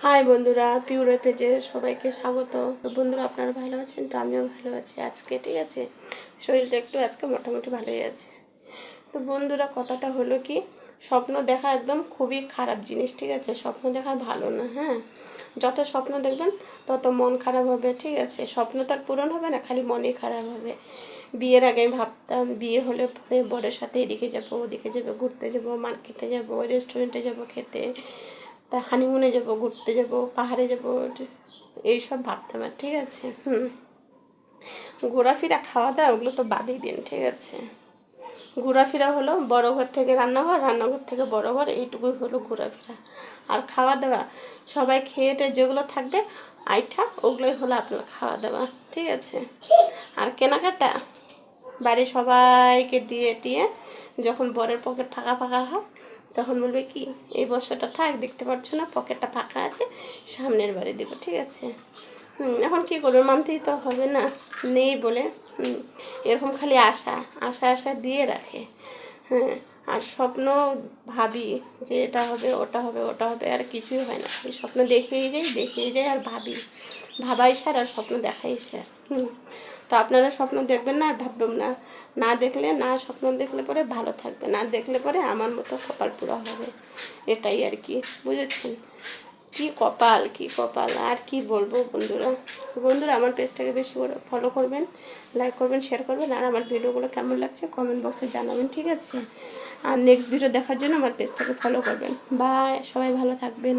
High বন্ধুরা, পিউরো পেজে সবাইকে স্বাগত। তো বন্ধুরা, আপনারা ভালো আছেন? তো আমিও ভালো আছি আজকে, ঠিক আছে। শরীরটা একটু আজকে মোটামুটি ভালোই আছে। তো বন্ধুরা, কথাটা হলো কি, স্বপ্ন দেখা একদম খুবই খারাপ জিনিস, ঠিক আছে। স্বপ্ন দেখা ভালো না, হ্যাঁ। যত স্বপ্ন দেখবেন তত মন খারাপ হবে, ঠিক আছে। স্বপ্ন তো আর পূরণ হবে না, খালি মনই খারাপ হবে। বিয়ের আগে আমি ভাবতাম বিয়ে হলে পরে বরের সাথে এদিকে যাবো ওদিকে যাবো, ঘুরতে যাবো, মার্কেটে যাবো, রেস্টুরেন্টে যাবো খেতে, তা হানিমুনে যাবো, ঘুরতে যাবো, পাহাড়ে যাবো, এইসব ভাবতাম। আর ঠিক আছে, ঘোরাফেরা খাওয়া দাওয়া ওগুলো তো বাদই দিন, ঠিক আছে। ঘোরাফেরা হলো বড় ঘর থেকে রান্নাঘর, রান্নাঘর থেকে বড় ঘর, এইটুকুই হলো ঘোরাফেরা। আর খাওয়া দাওয়া সবাই খেয়েটে যেগুলো থাকবে আইঠা, ওগুলোই হলো আপনার খাওয়া দাওয়া, ঠিক আছে। আর কেনাকাটা বাড়ির সবাইকে দিয়ে টিয়ে যখন বরের পকেট ফাঁকা ফাঁকা হয় তখন বলবে কি, এই বছরটা থাক, দেখতে পাচ্ছ না পকেটটা ফাঁকা আছে, সামনের বাড়ি দেবো, ঠিক আছে। এখন কী করবে, মানতেই তো হবে না, নেই বলে। এরকম খালি আশা আশা আশা দিয়ে রাখে, হ্যাঁ। আর স্বপ্ন ভাবি যে এটা হবে ওটা হবে ওটা হবে, আর কিছুই হয় না। এই স্বপ্ন দেখেই যাই আর ভাবি, ভাবাই সার আর স্বপ্ন দেখাই সার। তো আপনারা স্বপ্ন দেখবেন না আর ভাববেন না। না দেখলে, না স্বপ্ন দেখলে পরে ভালো থাকবে, না দেখলে পরে আমার মতো কপাল পুরো হবে, এটাই আর কি, বুঝেছেন। কি কপাল, কি কপাল, আর কি বলবো বন্ধুরা। বন্ধুরা, আমার পেজটাকে বেশি করে ফলো করবেন, লাইক করবেন, শেয়ার করবেন, আর আমার ভিডিওগুলো কেমন লাগছে কমেন্ট বক্সে জানাবেন, ঠিক আছে। আর নেক্সট ভিডিও দেখার জন্য আমার পেজটাকে ফলো করবেন। বাই, সবাই ভালো থাকবেন।